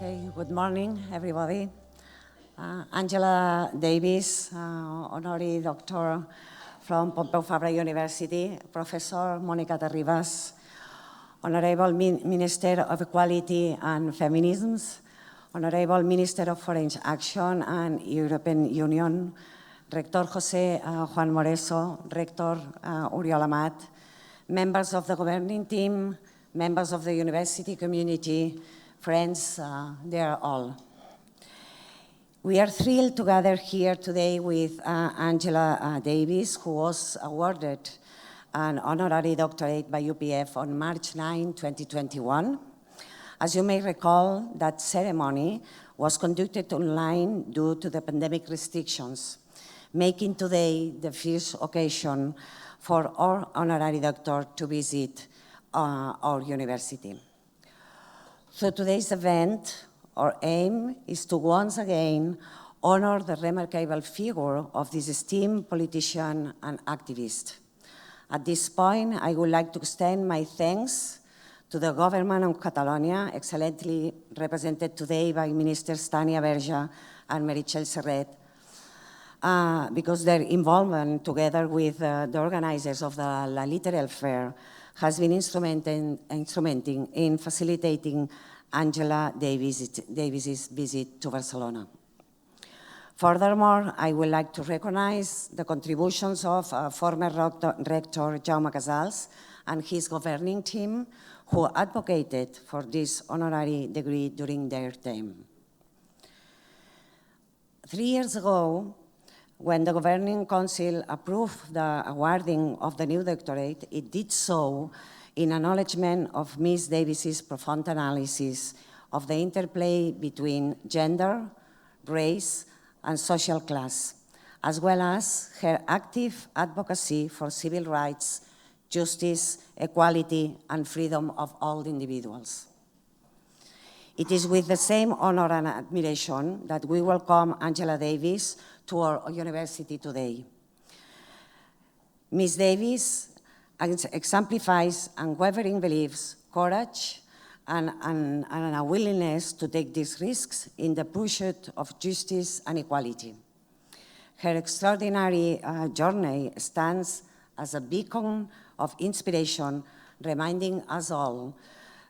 Okay, good morning, everybody. Angela Davis, honorary doctor from Pompeu Fabra University, Professor Mònica Terribas, Honorable Minister of Equality and Feminisms, Honorable Minister of Foreign Action and European Union, Rector José Juan Moreso, Rector Oriol Amat, members of the governing team, members of the university community, friends, they are all. We are thrilled to gather here today with Angela Davis, who was awarded an honorary doctorate by UPF on March 9, 2021. As you may recall, that ceremony was conducted online due to the pandemic restrictions, making today the first occasion for our honorary doctor to visit our university. Through today's event, our aim is to once again honor the remarkable figure of this esteemed politician and activist. At this point, I would like to extend my thanks to the government of Catalonia, excellently represented today by Ministers Tania Verge and Meritxell Serret, because their involvement together with the organizers of the La Literal Fair has been instrumenting in facilitating Angela Davis's visit to Barcelona. Furthermore, I would like to recognize the contributions of former Rector Jaume Casals and his governing team, who advocated for this honorary degree during their term. 3 years ago, when the Governing Council approved the awarding of the new doctorate, it did so in acknowledgement of Ms. Davis's profound analysis of the interplay between gender, race, and social class, as well as her active advocacy for civil rights, justice, equality, and freedom of all individuals. It is with the same honor and admiration that we welcome Angela Davis to our university today. Ms. Davis exemplifies unwavering beliefs, courage, and a willingness to take these risks in the pursuit of justice and equality. Her extraordinary journey stands as a beacon of inspiration, reminding us all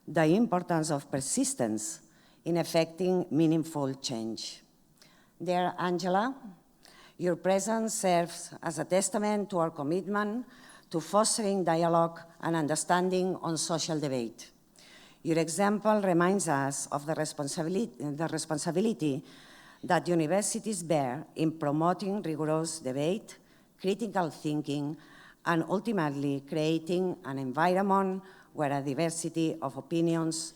the importance of persistence in effecting meaningful change. Dear Angela, your presence serves as a testament to our commitment to fostering dialogue and understanding on social debate. Your example reminds us of the responsibility that universities bear in promoting rigorous debate, critical thinking, and ultimately creating an environment where a diversity of opinions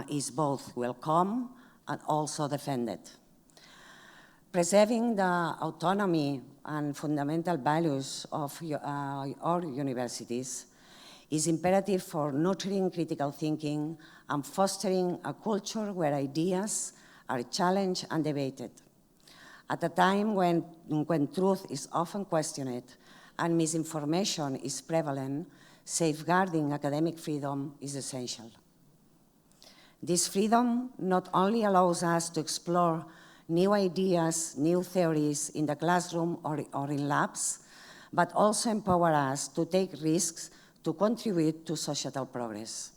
is both welcome and also defended. Preserving the autonomy and fundamental values of our universities is imperative for nurturing critical thinking and fostering a culture where ideas are challenged and debated. At a time when truth is often questioned and misinformation is prevalent, safeguarding academic freedom is essential. This freedom not only allows us to explore new ideas, new theories in the classroom or in labs, but also empower us to take risks to contribute to societal progress.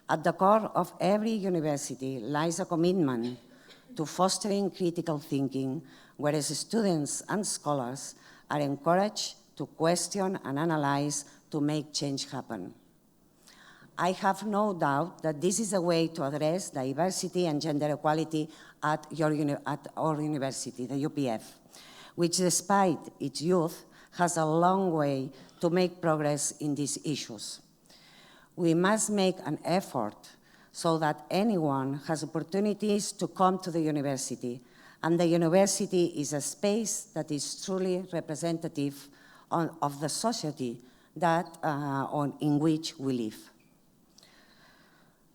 At the core of every university lies a commitment to fostering critical thinking, whereas students and scholars are encouraged to question and analyze to make change happen. I have no doubt that this is a way to address diversity and gender equality at our university, the UPF, which despite its youth has a long way to make progress in these issues. We must make an effort so that anyone has opportunities to come to the university, and the university is a space that is truly representative of the society in which we live.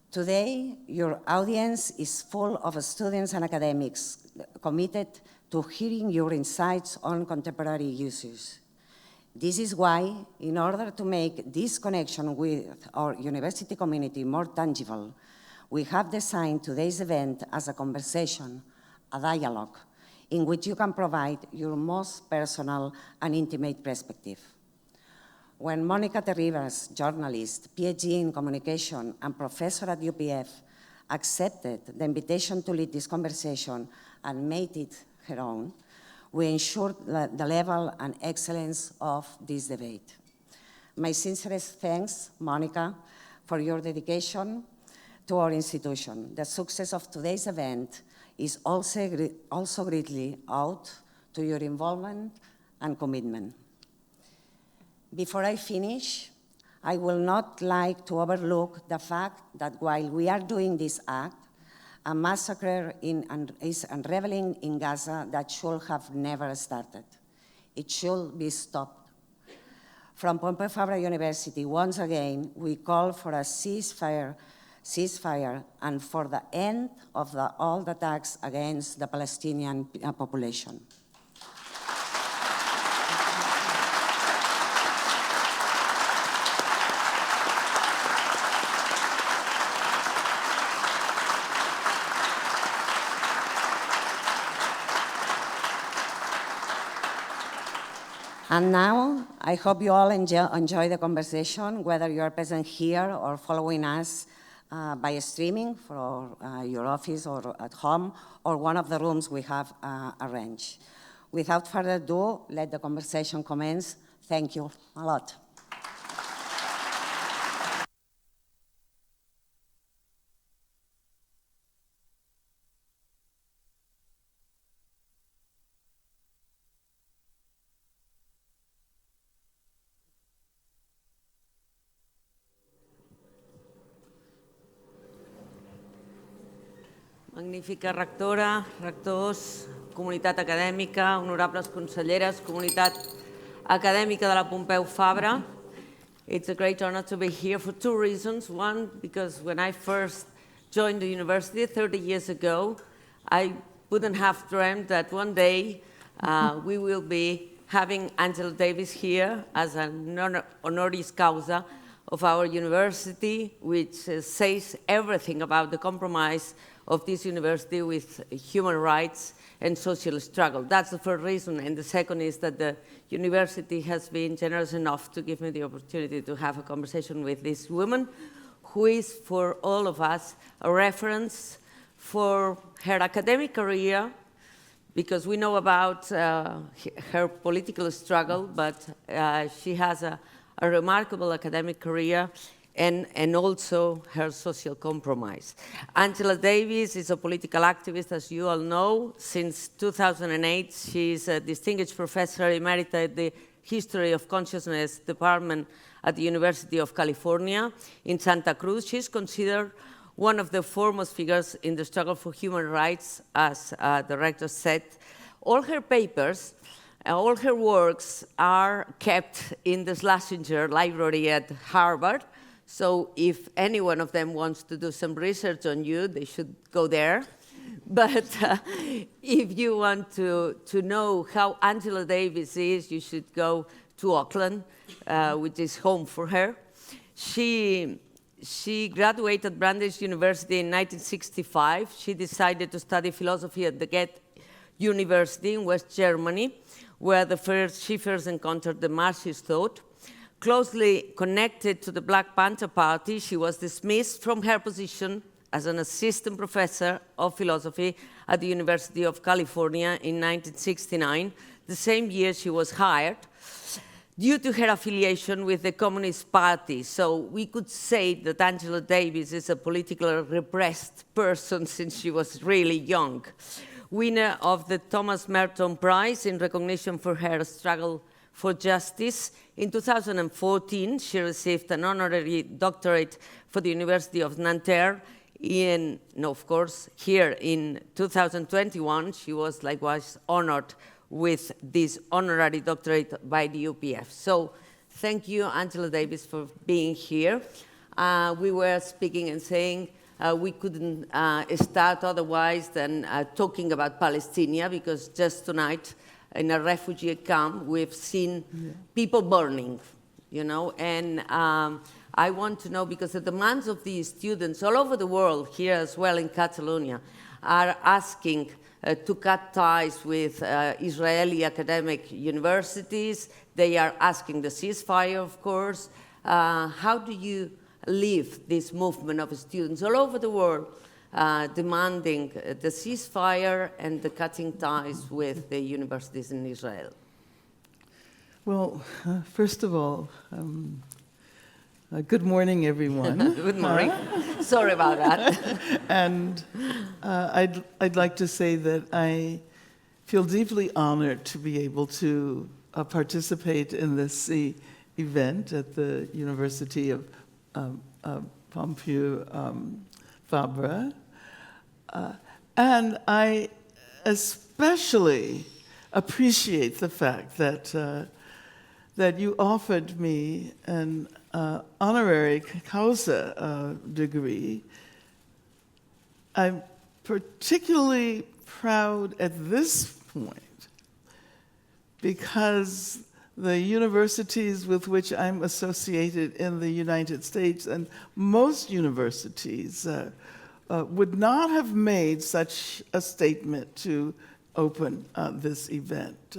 Today, your audience is full of students and academics committed to hearing your insights on contemporary issues. This is why, in order to make this connection with our university community more tangible, we have designed today's event as a conversation, a dialogue, in which you can provide your most personal and intimate perspective. When Mònica Terribas, journalist, PhD in communication and professor at UPF, accepted the invitation to lead this conversation and made it her own, we ensured the level and excellence of this debate. My sincerest thanks, Mònica, for your dedication to our institution. The success of today's event is also greatly owed to your involvement and commitment. Before I finish, I will not like to overlook the fact that while we are doing this act, a massacre is unraveling in Gaza that should have never started. It should be stopped. From Pompeu Fabra University, once again, we call for a ceasefire and for the end of all the attacks against the Palestinian population. And now, I hope you all enjoy the conversation, whether you are present here or following us by streaming for your office or at home, or one of the rooms we have arranged. Without further ado, let the conversation commence. Thank you a lot. Magnífica rectora, rectors, comunitat acadèmica, honorables conselleres, comunitat acadèmica de la Pompeu Fabra. It's a great honor to be here for two reasons. One, because when I first joined the university 30 years ago, I wouldn't have dreamt that one day we will be having Angela Davis here as an honoris causa of our university, which says everything about the compromise of this university with human rights and social struggle. That's the first reason. And the second is that the university has been generous enough to give me the opportunity to have a conversation with this woman, who is, for all of us, a reference for her academic career, because we know about her political struggle, but she has a remarkable academic career, and also her social compromise. Angela Davis is a political activist, as you all know. Since 2008, she is a distinguished professor emerita at the History of Consciousness Department at the University of California in Santa Cruz. She is considered one of the foremost figures in the struggle for human rights, as the rector said. All her papers, all her works are kept in the Schlesinger Library at Harvard. So if any one of them wants to do some research on you, they should go there. But if you want to know how Angela Davis is, you should go to Auckland, which is home for her. She graduated at Brandeis University in 1965. She decided to study philosophy at the Goethe University in West Germany, where she first encountered the Marxist thought. Closely connected to the Black Panther Party, she was dismissed from her position as an assistant professor of philosophy at the University of California in 1969, the same year she was hired, due to her affiliation with the Communist Party. So we could say that Angela Davis is a politically repressed person since she was really young. Winner of the Thomas Merton Prize in recognition for her struggle for justice. In 2014, she received an honorary doctorate for the University of Nanterre. Of course, here in 2021, she was likewise honored with this honorary doctorate by the UPF. So thank you, Angela Davis, for being here. We were speaking and saying we couldn't start otherwise than talking about Palestine, because just tonight, in a refugee camp, we've seen people burning, and I want to know, because the demands of these students all over the world, here as well in Catalonia, are asking to cut ties with Israeli academic universities. They are asking the ceasefire, of course. How do you live this movement of students all over the world demanding the ceasefire and the cutting ties with the universities in Israel? Well, first of all, good morning, everyone. Good morning. Sorry about that. And I'd like to say that I feel deeply honored to be able to participate in this event at the University of Pompeu Fabra. And I especially appreciate the fact that you offered me an honorary causa degree. I'm particularly proud at this point because the universities with which I'm associated in the United States and most universities would not have made such a statement to open this event.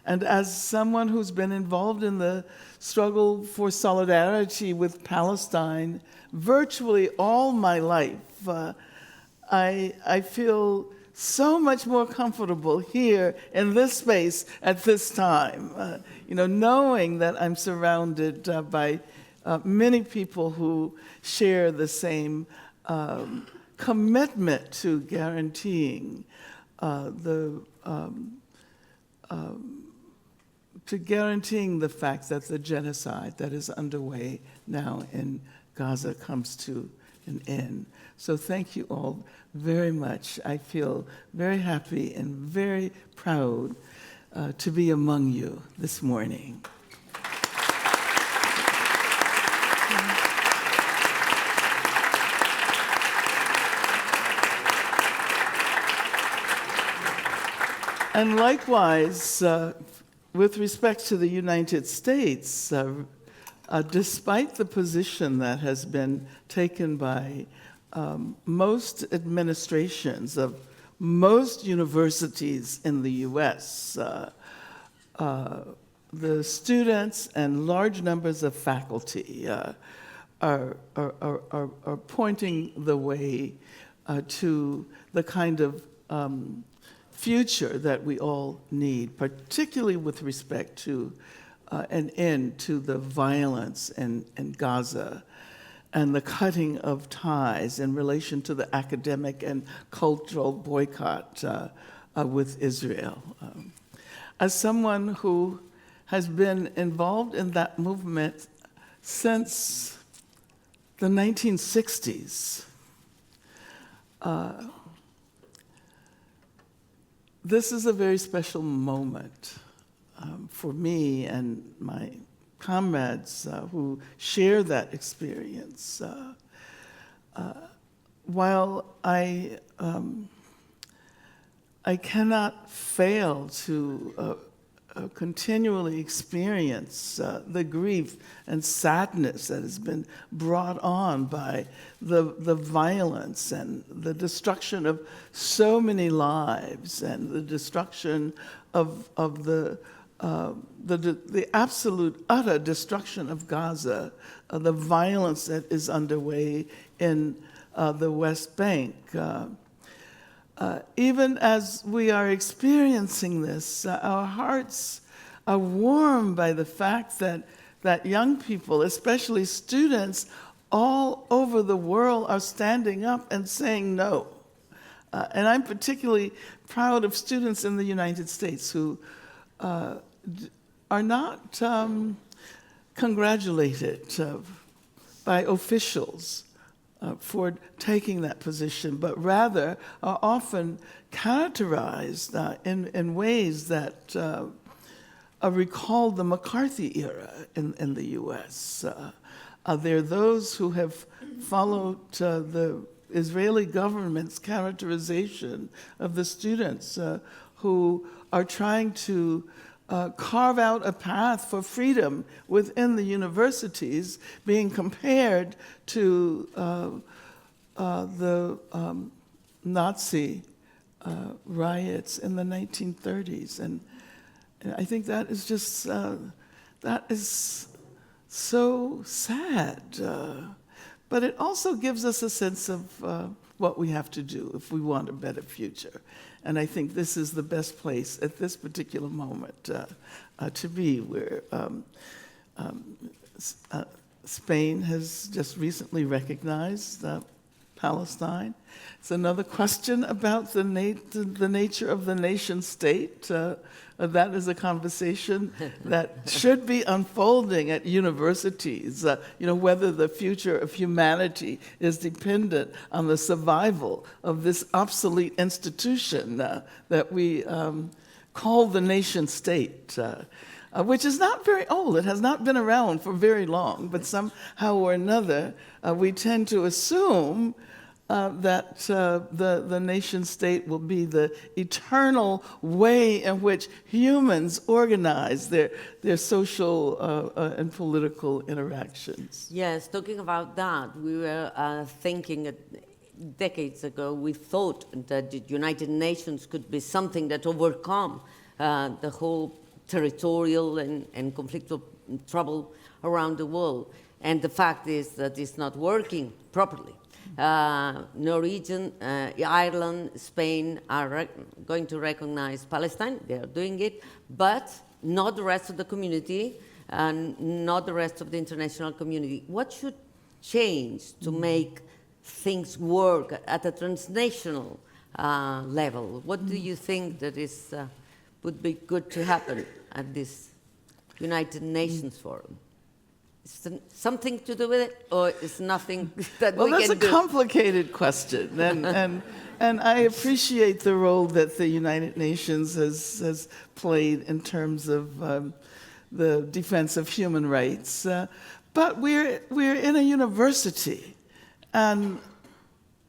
And as someone who's been involved in the struggle for solidarity with Palestine virtually all my life, I feel so much more comfortable here in this space at this time, knowing that I'm surrounded by many people who share the same commitment to guaranteeing the fact that the genocide that is underway now in Gaza comes to an end. So thank you all very much. I feel very happy and very proud to be among you this morning. And likewise, with respect to the United States, despite the position that has been taken by most administrations of most universities in the U.S., the students and large numbers of faculty are pointing the way to the kind of future that we all need, particularly with respect to an end to the violence in Gaza and the cutting of ties in relation to the academic and cultural boycott with Israel. As someone who has been involved in that movement since the 1960s, this is a very special moment for me and my comrades who share that experience. While I cannot fail to continually experience the grief and sadness that has been brought on by the violence and the destruction of so many lives and the destruction of the absolute utter destruction of Gaza, the violence that is underway in the West Bank. Even as we are experiencing this, our hearts are warmed by the fact that young people, especially students all over the world, are standing up and saying no. And I'm particularly proud of students in the United States who are not congratulated by officials for taking that position, but rather are often characterized in ways that recall the McCarthy era in the U.S. There are those who have followed the Israeli government's characterization of the students who are trying to carve out a path for freedom within the universities, being compared to the Nazi riots in the 1930s. And I think that is just, that is so sad. But it also gives us a sense of what we have to do if we want a better future. And I think this is the best place at this particular moment to be, where Spain has just recently recognized Palestine. It's another question about the nature of the nation state. That is a conversation that should be unfolding at universities. Whether the future of humanity is dependent on the survival of this obsolete institution that we call the nation state. Which is not very old. It has not been around for very long, but somehow or another, we tend to assume that the nation state will be the eternal way in which humans organize their social and political interactions. Yes, talking about that, we were thinking decades ago, we thought that the United Nations could be something that overcome the whole territorial and conflictual trouble around the world. And the fact is that it's not working properly. Norwegian, Ireland, Spain are going to recognize Palestine. They are doing it, but not the rest of the community and not the rest of the international community. What should change to make things work at a transnational level? What do you think that is would be good to happen at this United Nations Forum? Is there something to do with it, or is nothing that we can do? Well, that's a complicated question, and I appreciate the role that the United Nations has played in terms of the defense of human rights. But we're in a university, and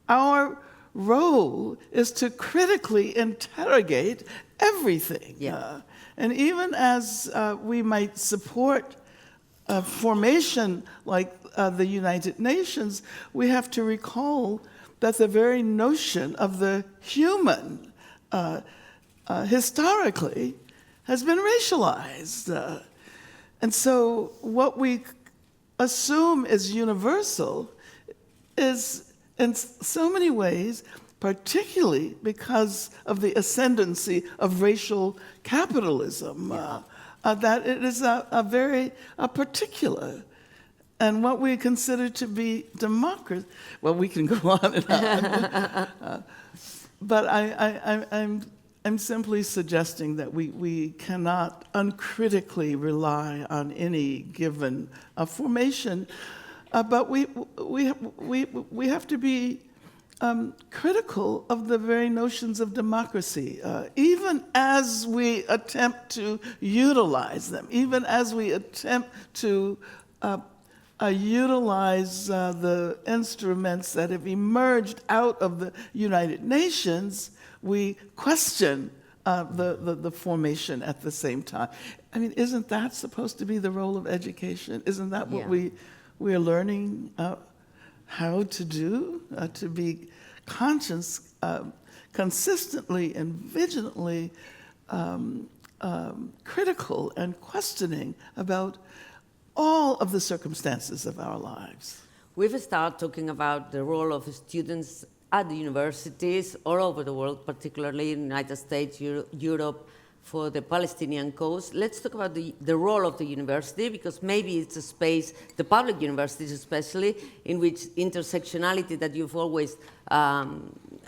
our role is to critically interrogate everything. Yeah. And even as we might support a formation like the United Nations, we have to recall that the very notion of the human historically has been racialized. And so what we assume is universal is in so many ways, particularly because of the ascendancy of racial capitalism, that it is a very particular, and what we consider to be democracy. Well, we can go on and on. But I'm simply suggesting that we cannot uncritically rely on any given formation, but we have to be critical of the very notions of democracy, even as we attempt to utilize them, even as we attempt to utilize the instruments that have emerged out of the United Nations, we question the formation at the same time. I mean, isn't that supposed to be the role of education? Isn't that what we are learning how to do, to be conscious, consistently and vigilantly critical and questioning about all of the circumstances of our lives. We've started talking about the role of students at the universities all over the world, particularly in the United States, Europe, for the Palestinian cause. Let's talk about the role of the university, because maybe it's a space, the public universities especially, in which intersectionality that you've always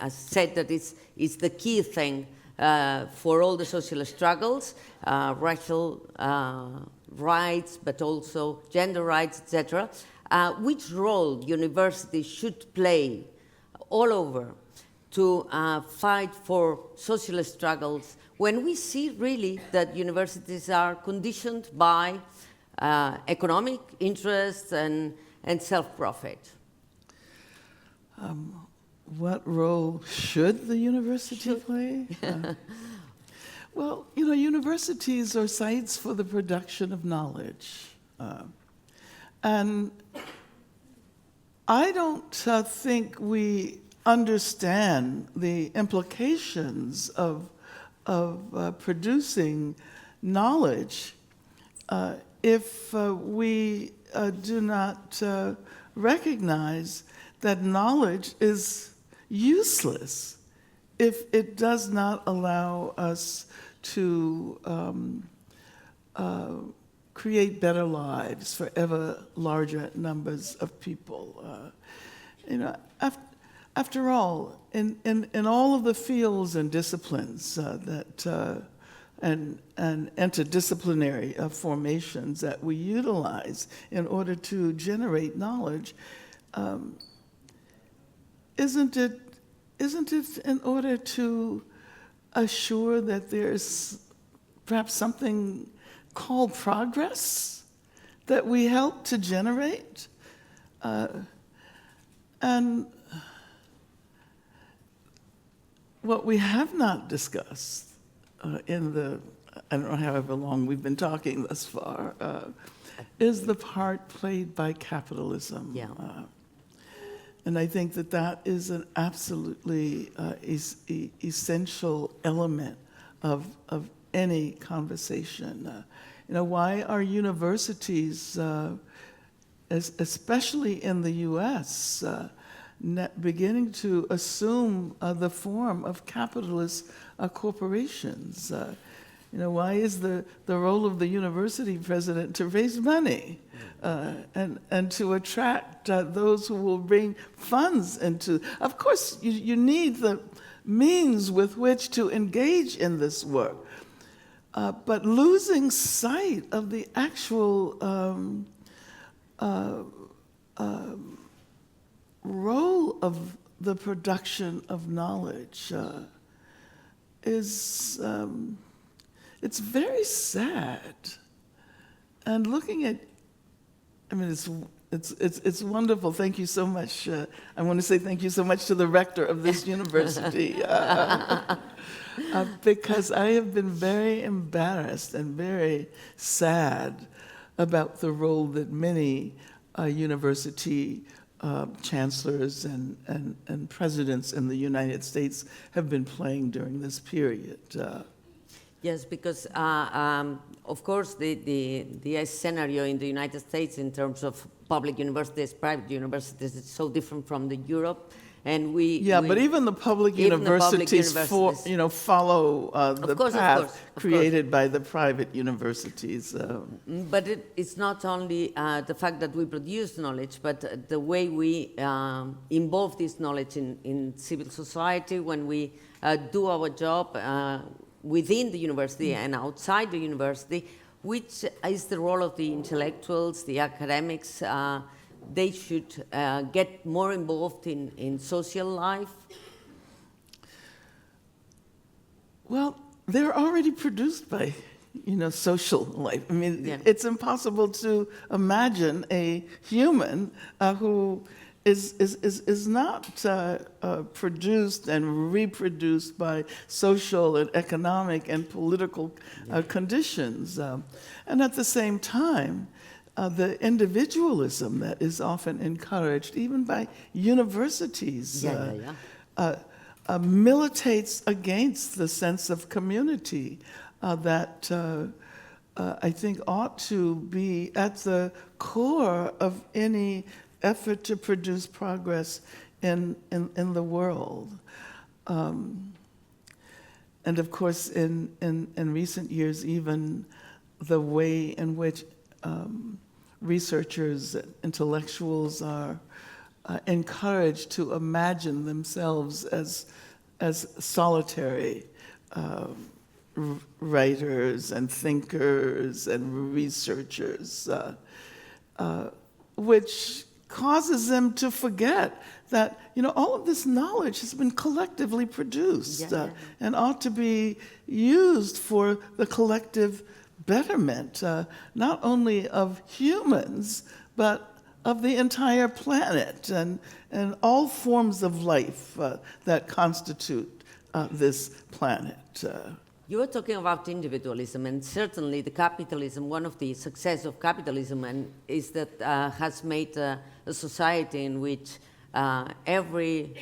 said that is the key thing for all the social struggles, racial rights, but also gender rights, etc. Which role universities should play all over to fight for social struggles, when we see really that universities are conditioned by economic interests and self-profit? What role should the university play? Well, you know, universities are sites for the production of knowledge. And I don't think we understand the implications of producing knowledge if we do not recognize that knowledge is useless if it does not allow us to create better lives for ever larger numbers of people. You know, after all, in all of the fields and disciplines and interdisciplinary formations that we utilize in order to generate knowledge, isn't it in order to assure that there's perhaps something called progress that we help to generate? And what we have not discussed in the, I don't know however long we've been talking thus far, is the part played by capitalism. Yeah. And I think that that is an absolutely essential element of any conversation. You know, why are universities, especially in the U.S., beginning to assume the form of capitalist corporations? You know, why is the role of the university president to raise money and to attract those who will bring funds into? Of course, you need the means with which to engage in this work, but losing sight of the actual role of the production of knowledge is, it's very sad. And looking at, I mean, it's wonderful. Thank you so much. I want to say thank you so much to the rector of this university, because I have been very embarrassed and very sad about the role that many university chancellors and presidents in the United States have been playing during this period. Yes, because of course the scenario in the United States in terms of public universities, private universities, is so different from the Europe, and but even the public universities, follow the path created by the private universities. But it's not only the fact that we produce knowledge, but the way we involve this knowledge in civil society, when we do our job within the university and outside the university, which is the role of the intellectuals, the academics. They should get more involved in social life. Well, they're already produced by, social life. I mean, It's impossible to imagine a human who is not produced and reproduced by social and economic and political conditions. And at the same time, the individualism that is often encouraged, even by universities, militates against the sense of community that I think ought to be at the core of any effort to produce progress in the world. And of course, in recent years, even the way in which researchers, intellectuals are encouraged to imagine themselves as solitary writers and thinkers and researchers, which causes them to forget that all of this knowledge has been collectively produced and ought to be used for the collective betterment, not only of humans, but of the entire planet and all forms of life that constitute this planet. You were talking about individualism, and certainly the capitalism, one of the success of capitalism is that has made a society in which every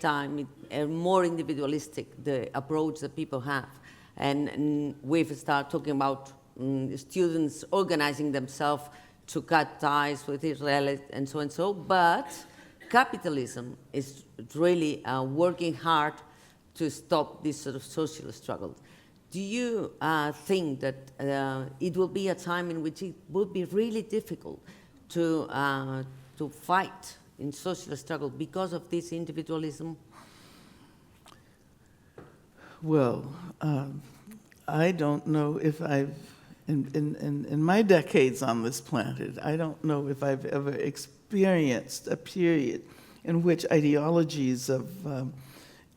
time more individualistic the approach that people have. And we've started talking about students organizing themselves to cut ties with Israel and so and so, but capitalism is really working hard to stop this sort of social struggle. Do you think that it will be a time in which it would be really difficult to fight in social struggle because of this individualism? Well, I don't know if I've, in my decades on this planet, I don't know if I've ever experienced a period in which ideologies of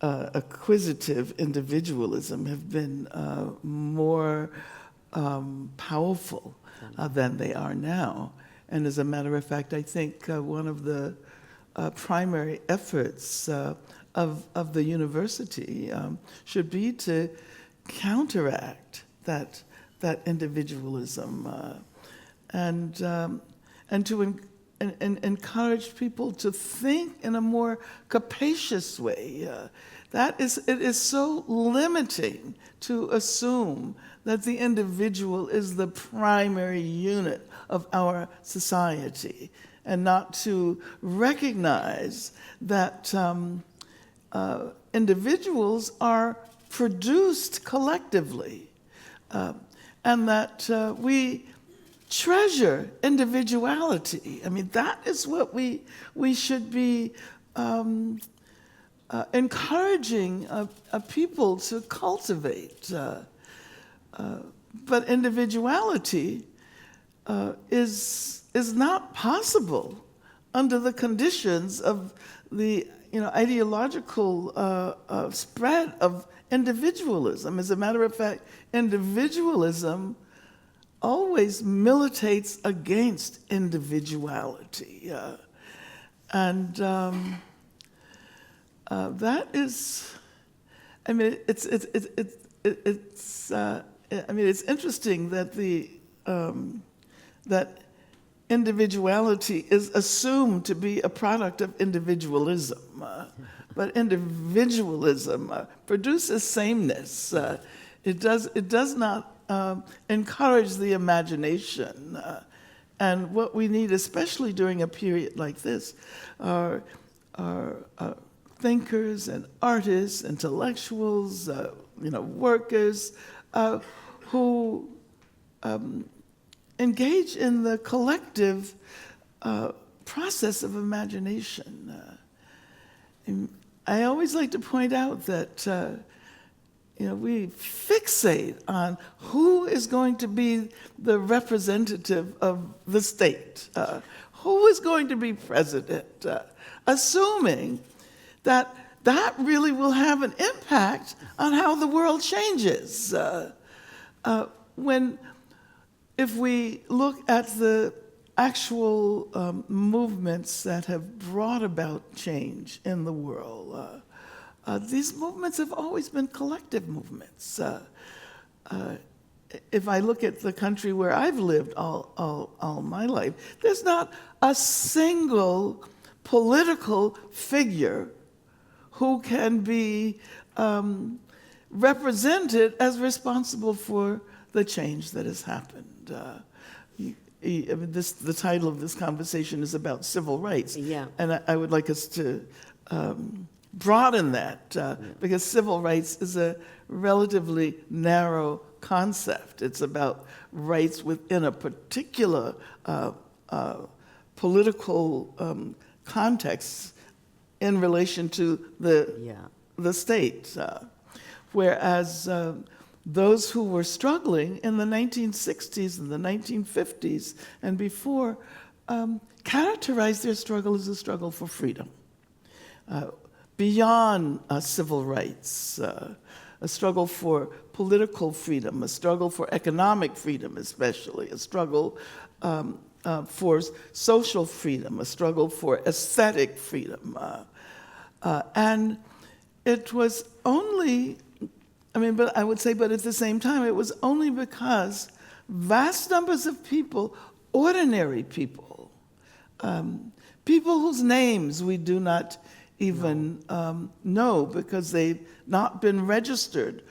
acquisitive individualism have been more powerful than they are now. And as a matter of fact, I think one of the primary efforts of the university should be to counteract that individualism and to encourage people to think in a more capacious way. It is so limiting to assume that the individual is the primary unit of our society, and not to recognize that individuals are produced collectively, and that we treasure individuality. I mean, that is what we should be encouraging people to cultivate. But individuality is not possible under the conditions of the ideological spread of individualism. As a matter of fact, individualism always militates against individuality, and that is, I mean, it's interesting that that individuality is assumed to be a product of individualism, but individualism produces sameness. It does not encourage the imagination. And what we need, especially during a period like this, are thinkers and artists, intellectuals, workers who engage in the collective process of imagination. I always like to point out that we fixate on who is going to be the representative of the state, who is going to be president, assuming that really will have an impact on how the world changes. If we look at the actual movements that have brought about change in the world, these movements have always been collective movements. If I look at the country where I've lived all my life, there's not a single political figure who can be represented as responsible for the change that has happened. The title of this conversation is about civil rights, and I would like us to broaden that, because civil rights is a relatively narrow concept. It's about rights within a particular political context in relation to the state. Whereas those who were struggling in the 1960s and the 1950s and before characterized their struggle as a struggle for freedom. Beyond civil rights, a struggle for political freedom, a struggle for economic freedom especially, a struggle for social freedom, a struggle for aesthetic freedom. And it was only but I would say, but at the same time, it was only because vast numbers of people, ordinary people, people whose names we do not even know because they've not been registered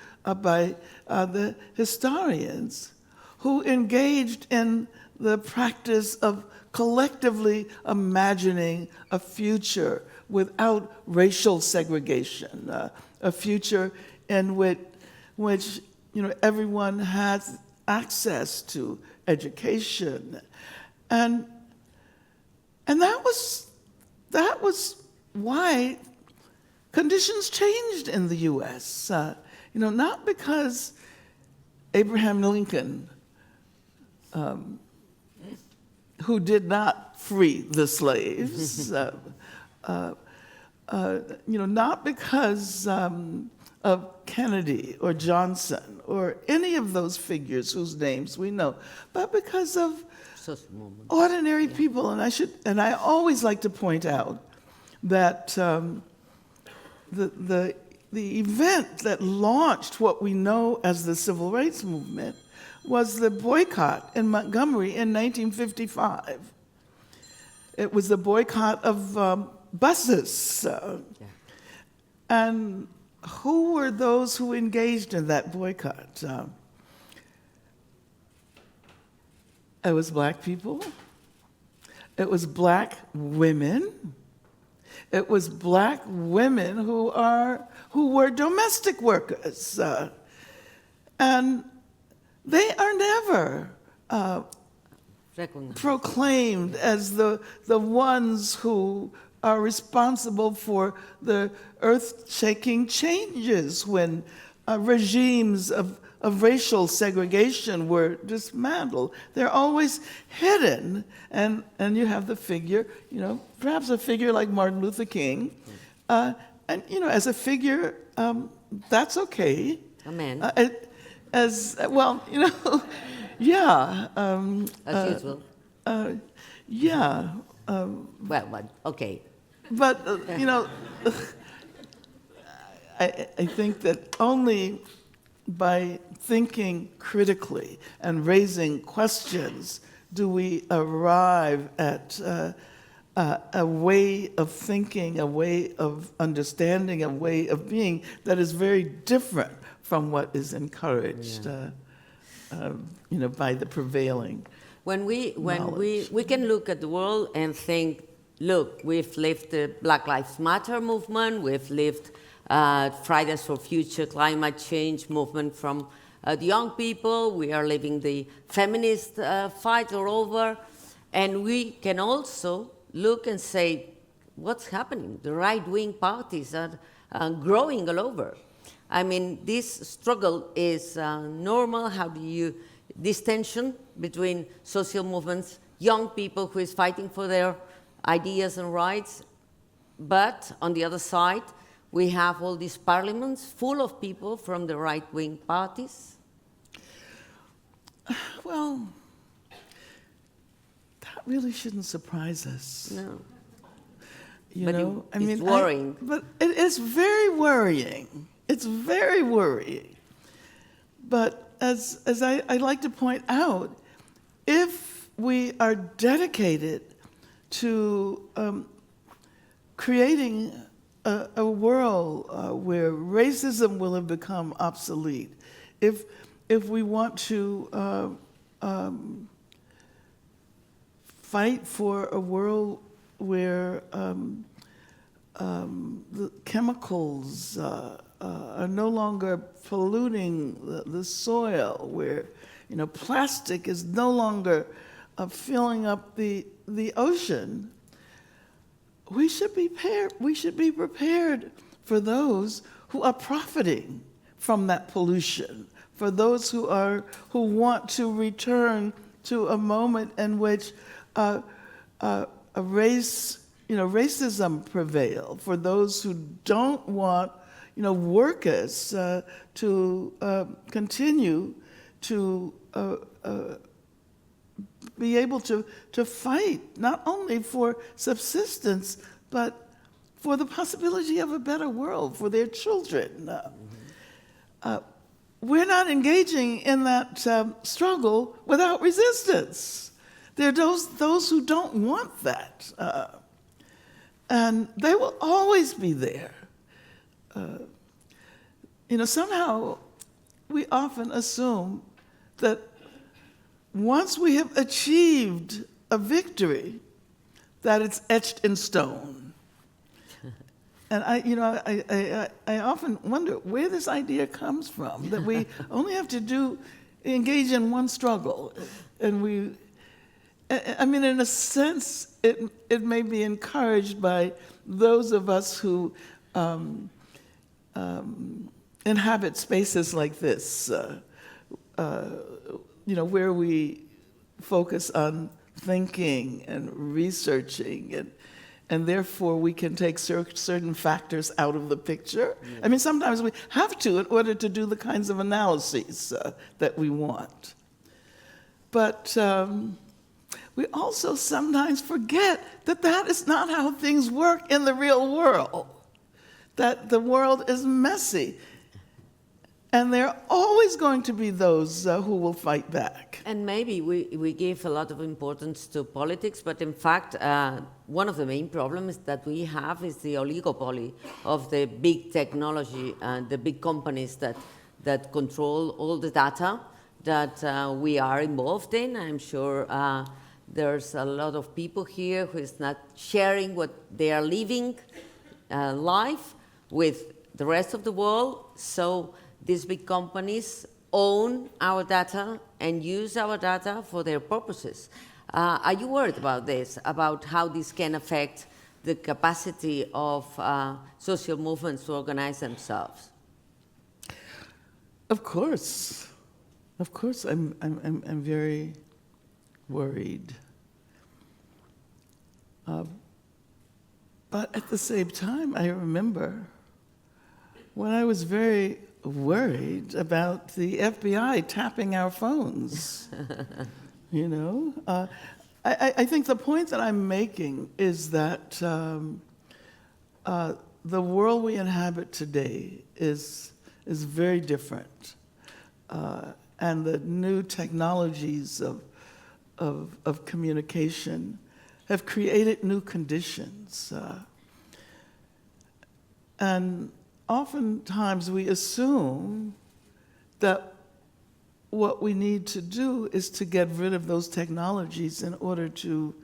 by the historians, who engaged in the practice of collectively imagining a future without racial segregation, a future in which everyone has access to education, and that was why conditions changed in the U.S. Not because Abraham Lincoln, who did not free the slaves, not because of Kennedy or Johnson or any of those figures whose names we know, but because of ordinary people. And I always like to point out that the event that launched what we know as the Civil Rights Movement was the boycott in Montgomery in 1955. It was the boycott of buses. And who were those who engaged in that boycott? It was Black people. It was Black women. It was Black women who were domestic workers. And they are never proclaimed as the ones who are responsible for the earth-shaking changes when regimes of racial segregation were dismantled. They're always hidden, and you have the figure, perhaps a figure like Martin Luther King, and as a figure, that's okay. Amen. As well, yeah. As usual. Yeah. Well, okay. But, I think that only by thinking critically and raising questions do we arrive at a way of thinking, a way of understanding, a way of being that is very different from what is encouraged, by the prevailing. When we can look at the world and think, look, we've lived the Black Lives Matter movement, we've lived Fridays for Future climate change movement from the young people, we are living the feminist fight all over, and we can also look and say, what's happening? The right-wing parties are growing all over. I mean, this struggle is normal. How do you, this tension between social movements, young people who is fighting for their ideas and rights, but on the other side, we have all these parliaments full of people from the right-wing parties? Well, that really shouldn't surprise us. No. It's worrying. But it is very worrying. It's very worrying. But as I like to point out, if we are dedicated to creating a world where racism will have become obsolete, if we want to fight for a world where the chemicals are no longer polluting the soil, where plastic is no longer filling up the ocean, we should be prepared for those who are profiting from that pollution, for those who want to return to a moment in which racism prevailed, for those who don't want workers to continue to be able to fight not only for subsistence, but for the possibility of a better world for their children. we're not engaging in that struggle without resistance. There are those who don't want that, and they will always be there. Somehow we often assume that once we have achieved a victory, that it's etched in stone. And I often wonder where this idea comes from, that we only have to engage in one struggle. And in a sense, it may be encouraged by those of us who inhabit spaces like this, where we focus on thinking and researching, and therefore we can take certain factors out of the picture. Yeah. I mean, sometimes we have to in order to do the kinds of analyses that we want. But we also sometimes forget that that is not how things work in the real world, that the world is messy. And there are always going to be those who will fight back. And maybe we give a lot of importance to politics, but in fact, one of the main problems that we have is the oligopoly of the big technology and the big companies that control all the data that we are involved in. I'm sure there's a lot of people here who is not sharing what they are living life with the rest of the world. So these big companies own our data and use our data for their purposes. Are you worried about this, about how this can affect the capacity of social movements to organize themselves? Of course, I'm very worried. But at the same time, I remember when I was very worried about the FBI tapping our phones. I think the point that I'm making is that the world we inhabit today is very different, and the new technologies of communication have created new conditions, and oftentimes we assume that what we need to do is to get rid of those technologies in order to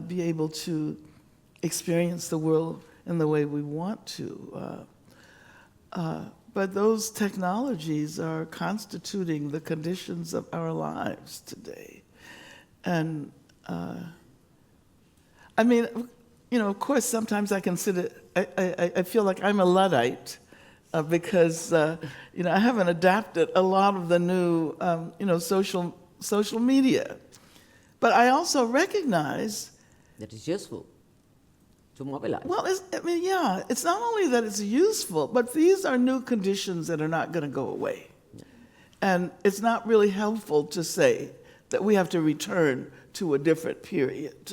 be able to experience the world in the way we want to. But those technologies are constituting the conditions of our lives today. And of course, sometimes I consider, I feel like I'm a Luddite because, I haven't adapted a lot of the new, social media. But I also recognize that it's useful to mobilize. Well, it's not only that it's useful, but these are new conditions that are not going to go away. Yeah. And it's not really helpful to say that we have to return to a different period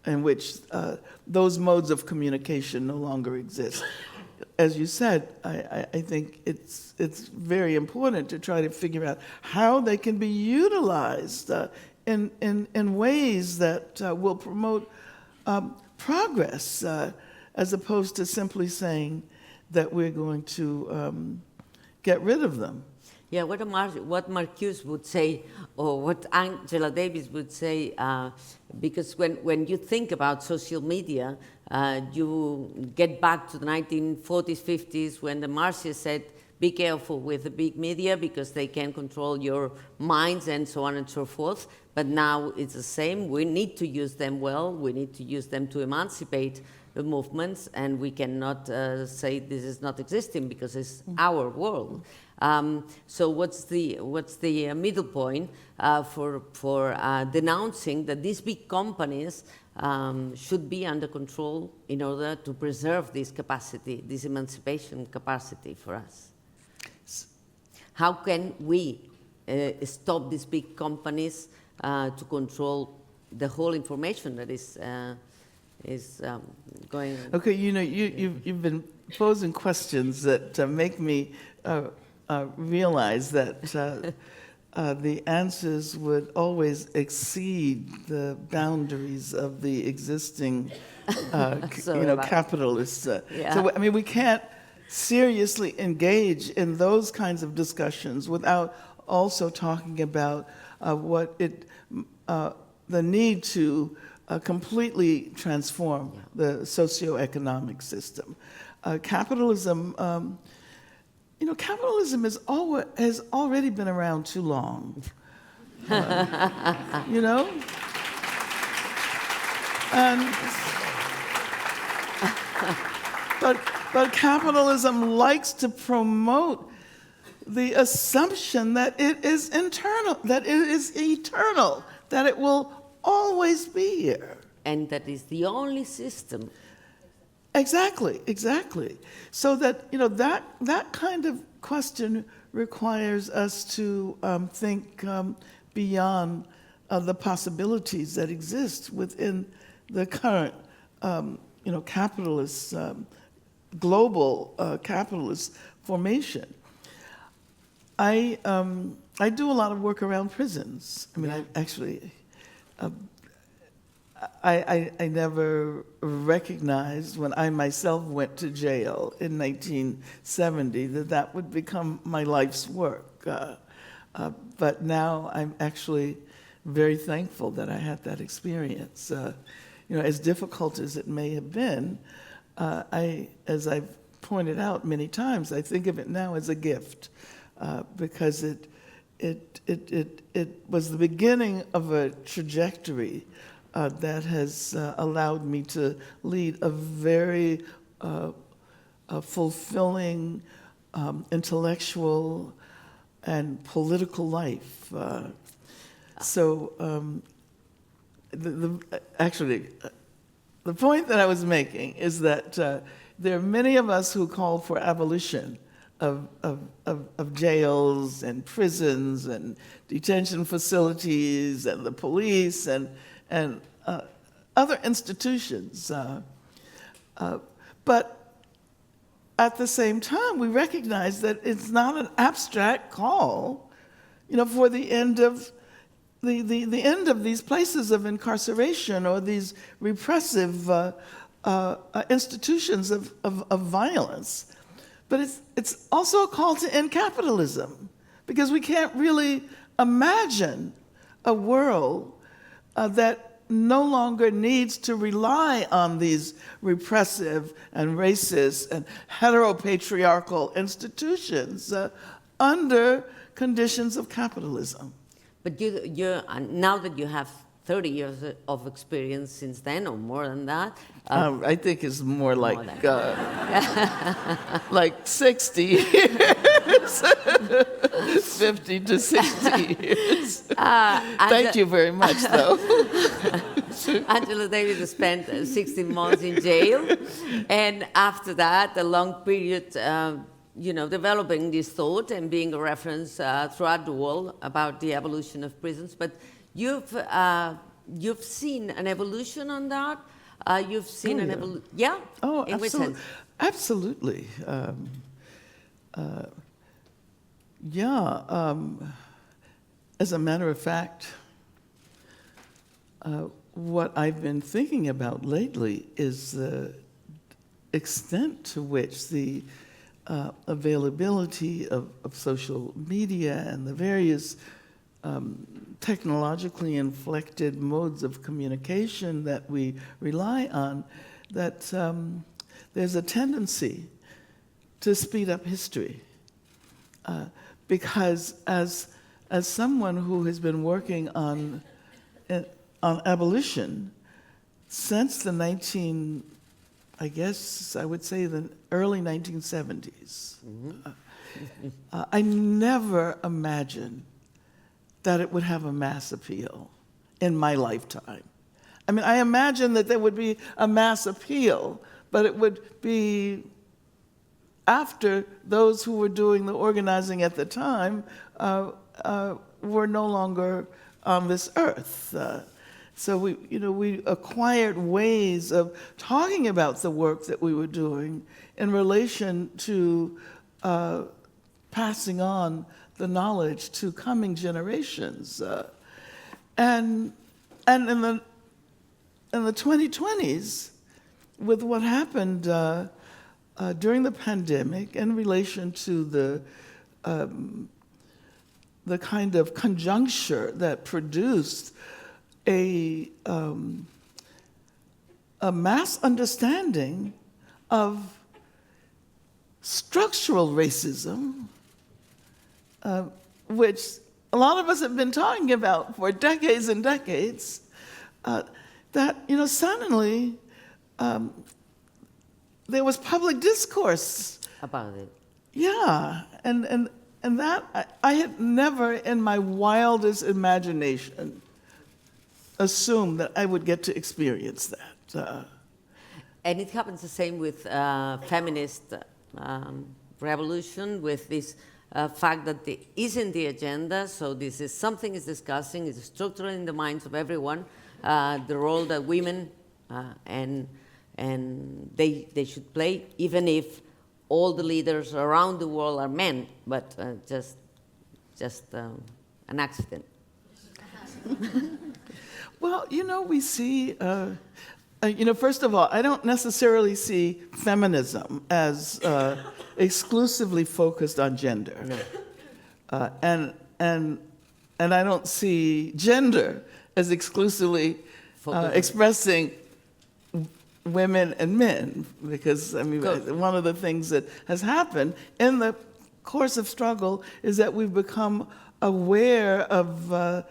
in which those modes of communication no longer exist. As you said, I think it's very important to try to figure out how they can be utilized in ways that will promote progress, as opposed to simply saying that we're going to get rid of them. Yeah, what Marcuse would say, or what Angela Davis would say, because when you think about social media, you get back to the 1940s, 50s, when the Marxists said, be careful with the big media because they can control your minds and so on and so forth. But now it's the same. We need to use them well. We need to use them to emancipate the movements, and we cannot say this is not existing because it's our world. So what's the middle point for denouncing that these big companies should be under control in order to preserve this capacity, this emancipation capacity for us? How can we stop these big companies to control the whole information that is going on? Okay, you've been posing questions that make me realize that the answers would always exceed the boundaries of the existing, capitalists. Yeah. So, I mean, we can't seriously engage in those kinds of discussions without also talking about the need to completely transform the socioeconomic system. Capitalism, capitalism has already been around too long. And but capitalism likes to promote the assumption that it is internal, that it is eternal, that it will always be here. And that is the only system. Exactly. So that, that kind of question requires us to think beyond the possibilities that exist within the current, capitalist, global capitalist formation. I do a lot of work around prisons. I mean, I never recognized when I myself went to jail in 1970 that would become my life's work. But now I'm actually very thankful that I had that experience. As difficult as it may have been, as I've pointed out many times, I think of it now as a gift because it was the beginning of a trajectory that has allowed me to lead a very fulfilling intellectual and political life. The point that I was making is that there are many of us who call for abolition of jails and prisons and detention facilities and the police and other institutions. But at the same time, we recognize that it's not an abstract call, for the end of the end of these places of incarceration or these repressive institutions of violence. But it's also a call to end capitalism, because we can't really imagine a world that no longer needs to rely on these repressive and racist and heteropatriarchal institutions under conditions of capitalism. But now that you have 30 years of experience since then, or more than that. I think it's more like 60 years, 50 to 60 years. Thank you very much, though. Angela Davis spent 16 months in jail, and after that, a long period, developing this thought and being a reference throughout the world about the evolution of prisons. But you've seen an evolution on that. You've seen an evolution. Yeah. Oh, in which sense? Absolutely. As a matter of fact, what I've been thinking about lately is the extent to which the availability of social media and the various technologically inflected modes of communication that we rely on, that there's a tendency to speed up history. Because as someone who has been working on abolition since the I would say the early 1970s, I never imagined that it would have a mass appeal in my lifetime. I mean, I imagined that there would be a mass appeal, but it would be after those who were doing the organizing at the time were no longer on this earth. So we acquired ways of talking about the work that we were doing in relation to passing on the knowledge to coming generations. And in the 2020s, with what happened during the pandemic in relation to the kind of conjuncture that produced a mass understanding of structural racism, which a lot of us have been talking about for decades and decades, that, suddenly there was public discourse About it. yeah, and that I had never in my wildest imagination assumed that I would get to experience that. And it happens the same with feminist revolution, with this fact that it is in the agenda, so this is something is discussing, it's structural in the minds of everyone, the role that women and they should play, even if all the leaders around the world are men, but just an accident. Well, we see, first of all, I don't necessarily see feminism as exclusively focused on gender. No. And I don't see gender as exclusively expressing women and men, because, one of the things that has happened in the course of struggle is that we've become aware of the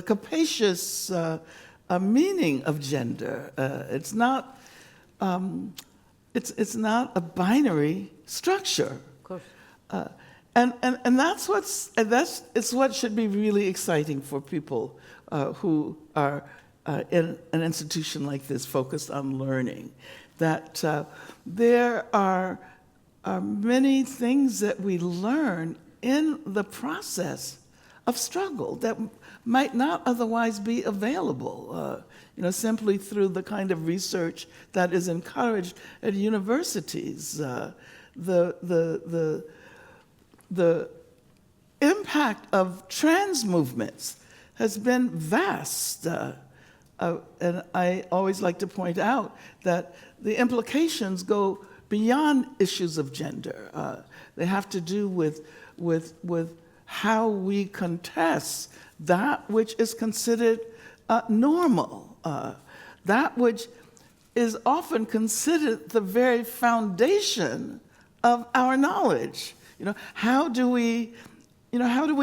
capacious meaning of gender. It's not a binary structure. Of course. And that's what should be really exciting for people who are in an institution like this focused on learning, that there are many things that we learn in the process of struggle that might not otherwise be available, simply through the kind of research that is encouraged at universities. The impact of trans movements has been vast. And I always like to point out that the implications go beyond issues of gender. They have to do with how we contest that which is considered normal, that which is often considered the very foundation of our knowledge. How do we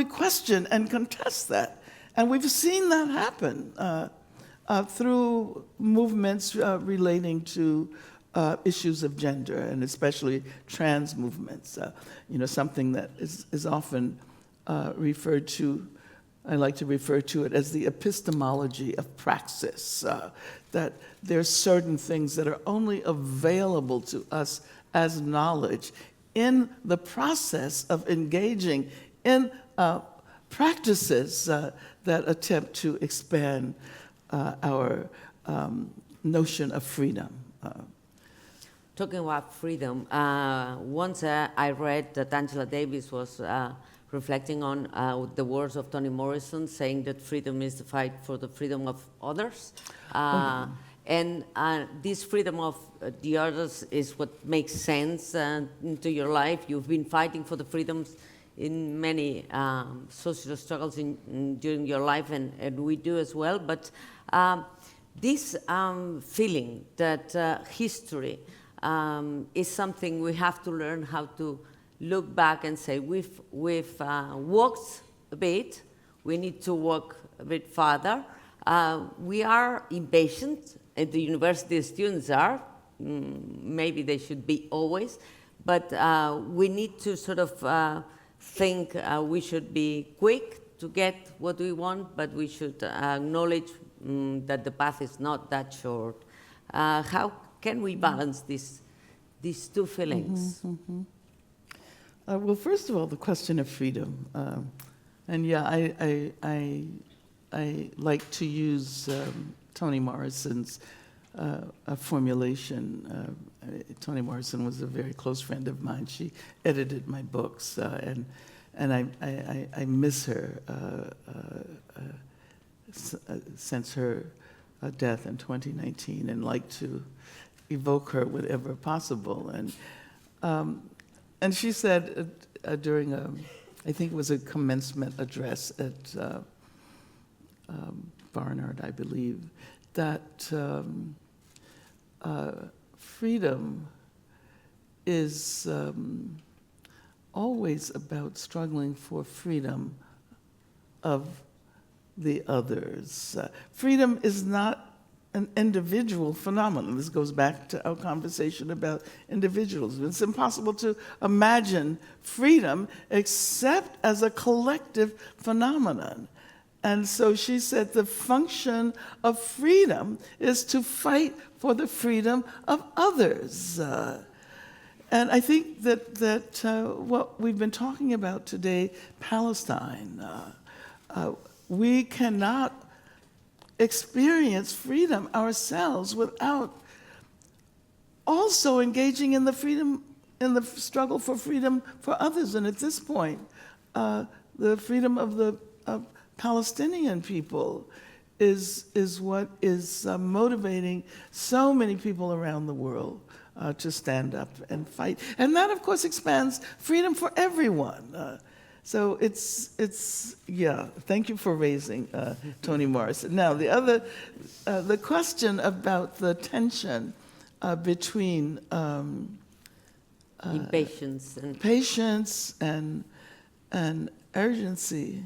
question and contest that? And we've seen that happen through movements relating to issues of gender, and especially trans movements. Something that is often referred to, I like to refer to it as the epistemology of praxis, that there are certain things that are only available to us as knowledge in the process of engaging in practices that attempt to expand our notion of freedom. Talking about freedom, once I read that Angela Davis was reflecting on the words of Toni Morrison, saying that freedom is the fight for the freedom of others. And this freedom of the others is what makes sense into your life. You've been fighting for the freedoms in many social struggles during your life, and we do as well. But this feeling that history is something we have to learn how to look back and say, we've walked a bit, we need to walk a bit farther. We are impatient, and the university students are, maybe they should be always, but we need to sort of think we should be quick to get what we want, but we should acknowledge that the path is not that short. How can we balance these two feelings? Mm-hmm, mm-hmm. Well, first of all, the question of freedom. And yeah, I like to use Toni Morrison's formulation. Toni Morrison was a very close friend of mine. She edited my books, and I miss her since her death in 2019, and like to evoke her whenever possible. And she said during I think it was a commencement address at Barnard, I believe, that freedom is always about struggling for freedom of the others. Freedom is not an individual phenomenon. This goes back to our conversation about individuals. It's impossible to imagine freedom except as a collective phenomenon. And so she said the function of freedom is to fight for the freedom of others. And I think that what we've been talking about today, Palestine, we cannot experience freedom ourselves without also engaging in the struggle for freedom for others. And at this point, the freedom of the Palestinian people is what is motivating so many people around the world to stand up and fight. And that, of course, expands freedom for everyone. So it's yeah, thank you for raising Toni Morrison. Now, the question about the tension between patience and urgency.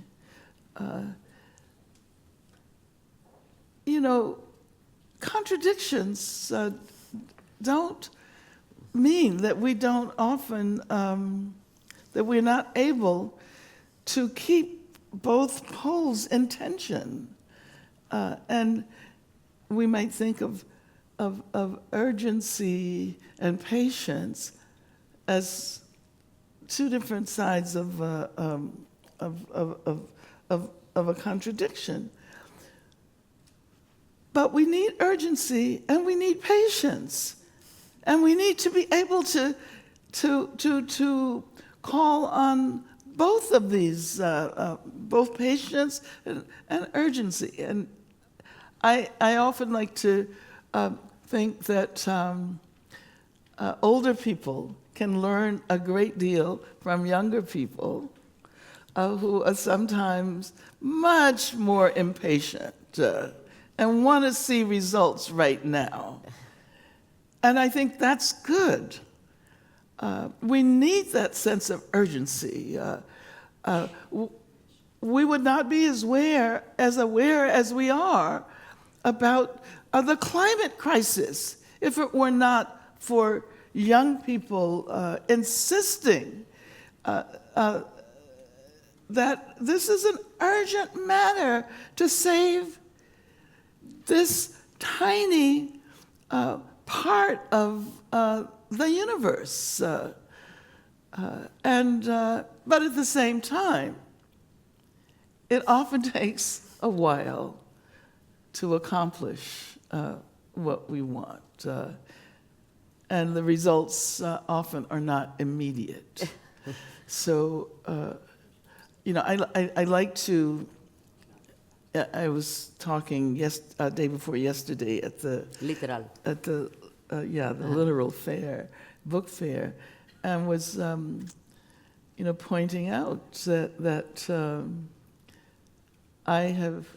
Contradictions don't mean that we don't often, that we're not able to keep both poles in tension. And we might think of urgency and patience as two different sides of a contradiction. But we need urgency and we need patience. And we need to be able to call on both of these, both patience and urgency. And I often like to think that older people can learn a great deal from younger people who are sometimes much more impatient and want to see results right now. And I think that's good. We need that sense of urgency. We would not be as aware as we are about the climate crisis if it were not for young people insisting that this is an urgent matter to save this tiny part of the universe. But at the same time, it often takes a while to accomplish what we want. And the results often are not immediate. So, I like to, I was talking day before yesterday at the Literal. At the literal fair, book fair, and was pointing out that I've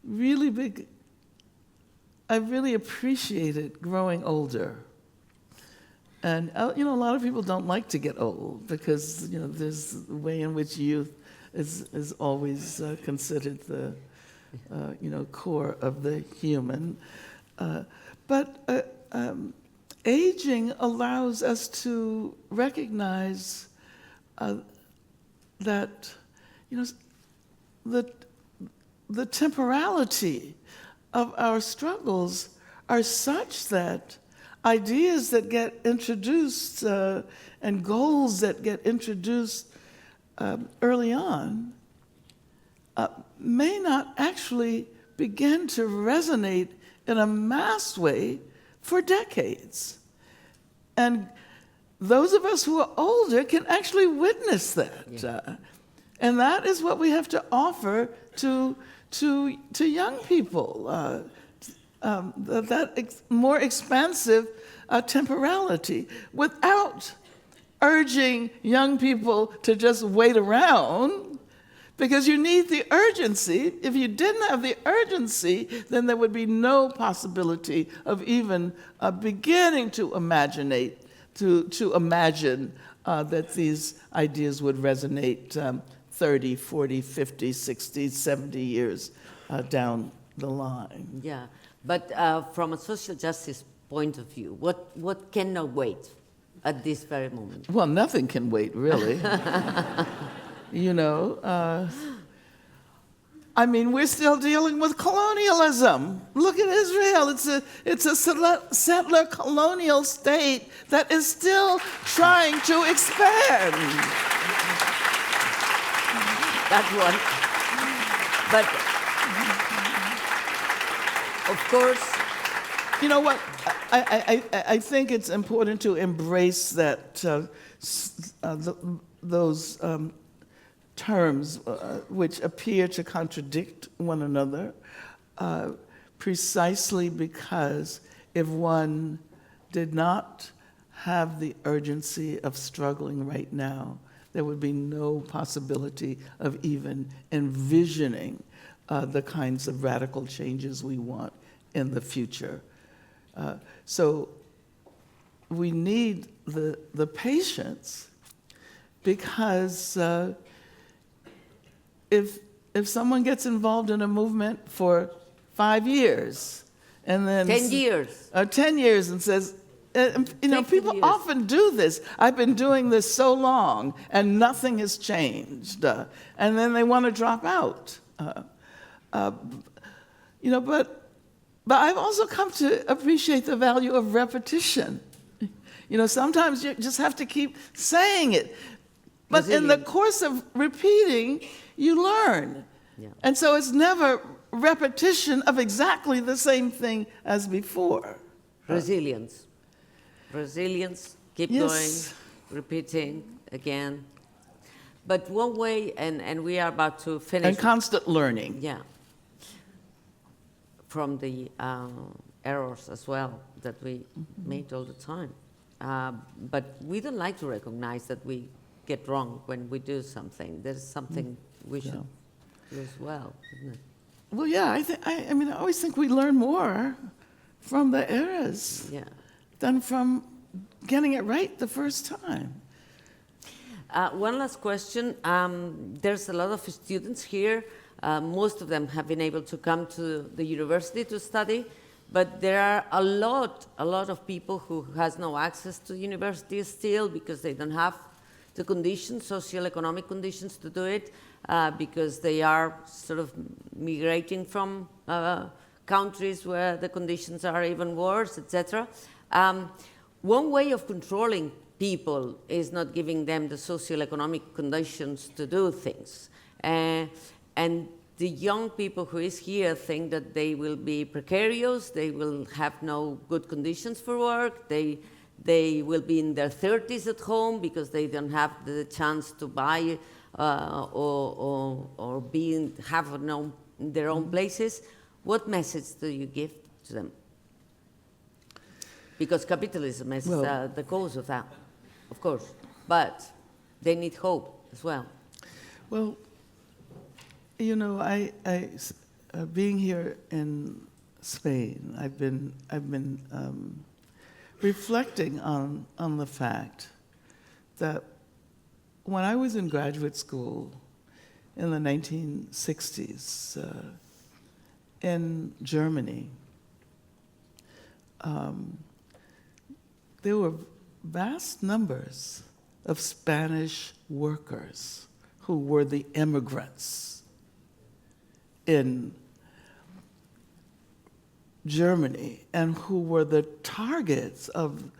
really appreciated growing older. And a lot of people don't like to get old because there's the way in which youth is always considered the core of the human. But aging allows us to recognize that the temporality of our struggles are such that ideas that get introduced and goals that get introduced early on may not actually begin to resonate in a mass way for decades. and those of us who are older can actually witness that. Yeah. And that is what we have to offer to young people, more expansive temporality, without urging young people to just wait around, because you need the urgency. If you didn't have the urgency, then there would be no possibility of even beginning to imagine that these ideas would resonate 30, 40, 50, 60, 70 years down the line. Yeah, but from a social justice point of view, what cannot wait at this very moment? Well, nothing can wait, really. You know, I mean, we're still dealing with colonialism. Look at Israel. It's a settler colonial state that is still trying to expand. That one. But, of course... You know what? I think it's important to embrace that those terms which appear to contradict one another, precisely because if one did not have the urgency of struggling right now, there would be no possibility of even envisioning the kinds of radical changes we want in the future. So we need the patience, because if someone gets involved in a movement for 5 years and then 10 years. 10 years and says, you know, people years. often do this. I've been doing this so long and nothing has changed, and then they want to drop out. You know, but I've also come to appreciate the value of repetition. You know, sometimes you just have to keep saying it. But in the course of repeating, you learn. Yeah. And so it's never repetition of exactly the same thing as before. Resilience. Resilience, keep Yes. going, repeating again. But one way, and we are about to finish. And constant learning. Yeah. From the errors as well that we made all the time. But we don't like to recognize that we get wrong when we do something. There's something we should do as well, isn't it? Well, yeah, I mean, I always think we learn more from the errors Yeah. than from getting it right the first time. One last question. There's a lot of students here. Most of them have been able to come to the university to study, but there are a lot of people who has no access to university still because they don't have the conditions, socio-economic conditions to do it, because they are sort of migrating from countries where the conditions are even worse, etc. One way of controlling people is not giving them the socio-economic conditions to do things. And the young people who is here think that they will be precarious, they will have no good conditions for work, they will be in their 30s at home because they don't have the chance to buy or have their own places. What message do you give to them? Because capitalism is the cause of that, of course, but they need hope as well. Well, you know, I being here in Spain, I've been reflecting on the fact that when I was in graduate school in the 1960s in Germany, there were vast numbers of Spanish workers who were the immigrants in Germany and who were the targets of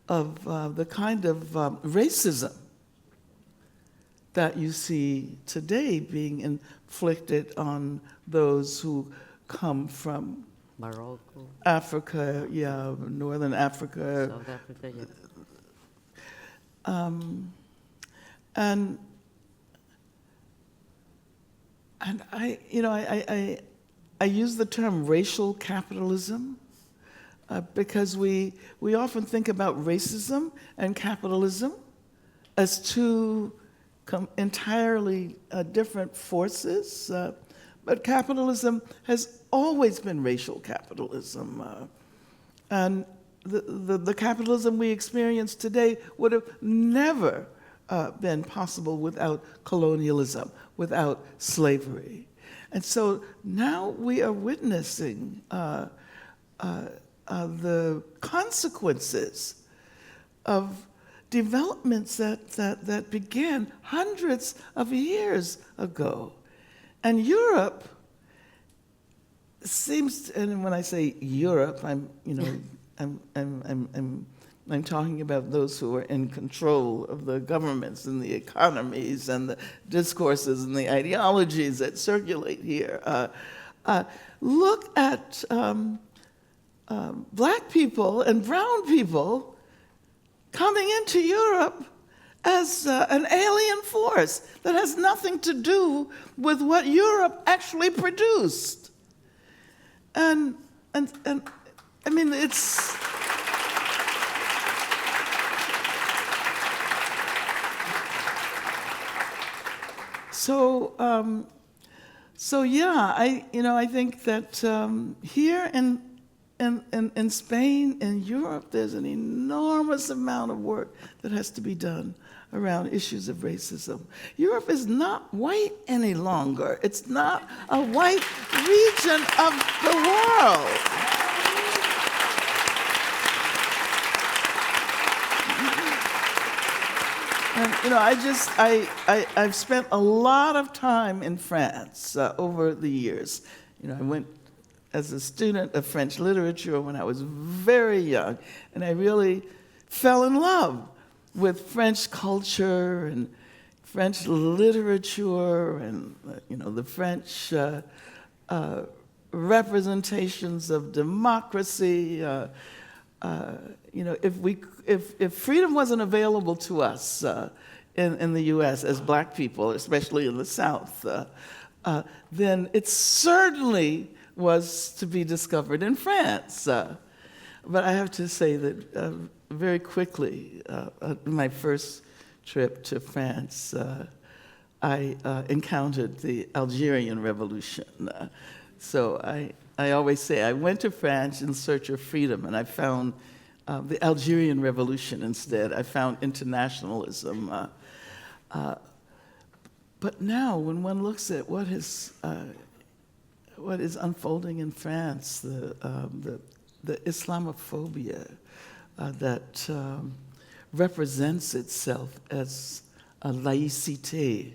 the kind of racism that you see today being inflicted on those who come from Morocco, Africa, yeah, Northern Africa. South Africa, yeah. And I use the term racial capitalism because we often think about racism and capitalism as two entirely different forces. But capitalism has always been racial capitalism. And the capitalism we experience today would have never been possible without colonialism, without slavery. And so now we are witnessing the consequences of developments that began hundreds of years ago. And Europe seems, and when I say Europe, I'm talking about those who are in control of the governments and the economies and the discourses and the ideologies that circulate here. Look at black people and brown people coming into Europe as an alien force that has nothing to do with what Europe actually produced. And I mean, it's... So yeah, I think that here in Spain and Europe, there's an enormous amount of work that has to be done around issues of racism. Europe is not white any longer. It's not a white region of the world. And, I've spent a lot of time in France over the years. I went as a student of French literature when I was very young, and I really fell in love with French culture and French literature and the French representations of democracy. If freedom wasn't available to us in the U.S. as black people, especially in the South, then it certainly was to be discovered in France. But I have to say that very quickly, my first trip to France, I encountered the Algerian Revolution. So I always say I went to France in search of freedom, and I found the Algerian Revolution instead. I found internationalism. But now, when one looks at what is unfolding in France, the Islamophobia that represents itself as a laïcité,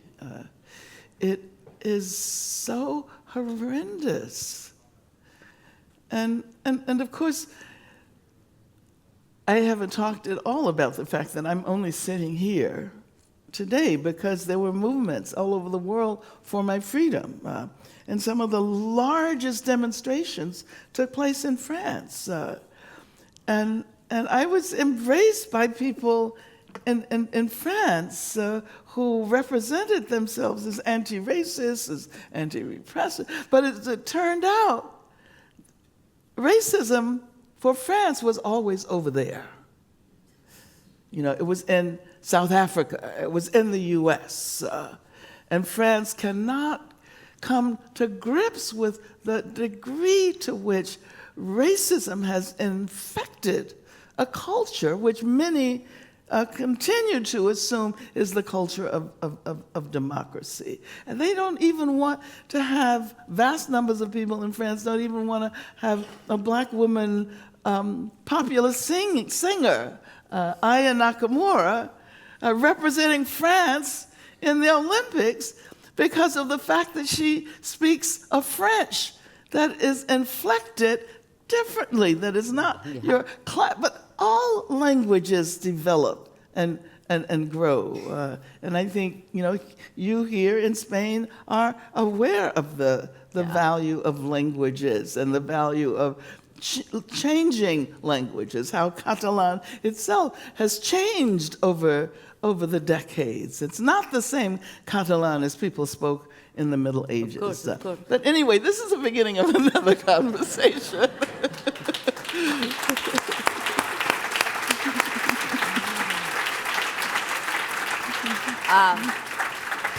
it is so horrendous. And of course, I haven't talked at all about the fact that I'm only sitting here today because there were movements all over the world for my freedom. And some of the largest demonstrations took place in France. And I was embraced by people in France who represented themselves as anti-racist, as anti-repressive. But as it turned out, racism for France was always over there. It was in South Africa, it was in the US. And France cannot come to grips with the degree to which racism has infected a culture which many continue to assume is the culture of democracy. And they don't even want to have, vast numbers of people in France don't even want to have a black woman popular singer, Aya Nakamura, representing France in the Olympics because of the fact that she speaks a French that is inflected differently, that is not your class, but all languages develop and grow. And I think, you here in Spain are aware of the the value of languages and the value of changing languages, how Catalan itself has changed over the decades. It's not the same Catalan as people spoke in the Middle Ages. Of course. But anyway, this is the beginning of another conversation.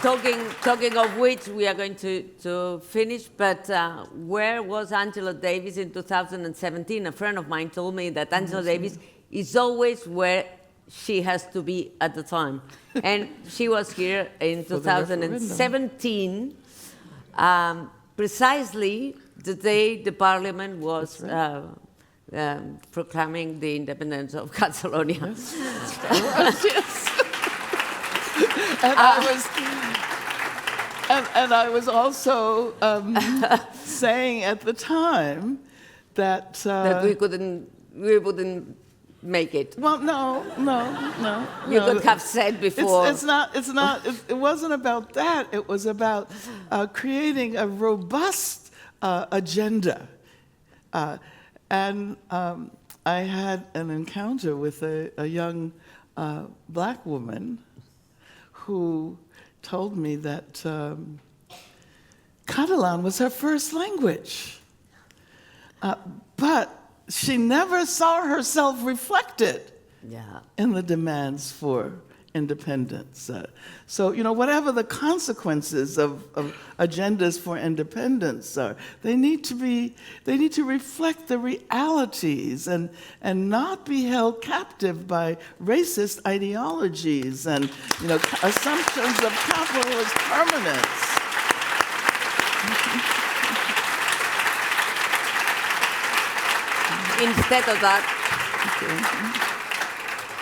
Talking of which, we are going to finish, but where was Angela Davis in 2017? A friend of mine told me that Angela Davis is always where she has to be at the time. And she was here in 2017, precisely the day the parliament was proclaiming the independence of Catalonia. Yes. And I was also saying at the time that we wouldn't make it. Well, no. You could have said before. It wasn't about that. It was about creating a robust agenda. And I had an encounter with a young black woman who told me that Catalan was her first language. But she never saw herself reflected in the demands for independence. So, whatever the consequences of agendas for independence are, they need to reflect the realities and not be held captive by racist ideologies and, assumptions of capitalist permanence.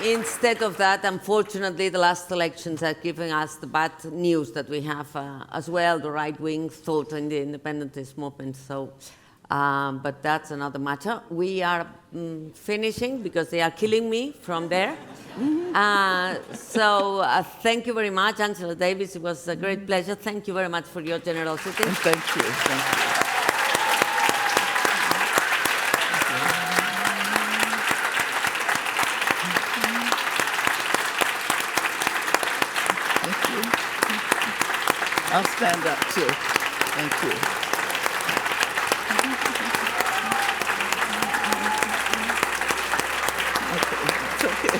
Instead of that, unfortunately, the last elections are giving us the bad news that we have as well, the right-wing thought in the independentist movement. So, but that's another matter. We are finishing because they are killing me from there. So thank you very much, Angela Davis. It was a great pleasure. Thank you very much for your generosity. Thank you. I'll stand up too. Thank you. It's okay.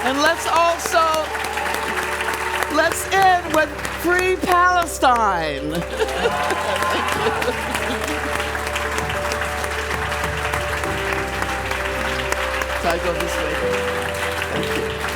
And let's end with Free Palestine. So I go this way. Thank you.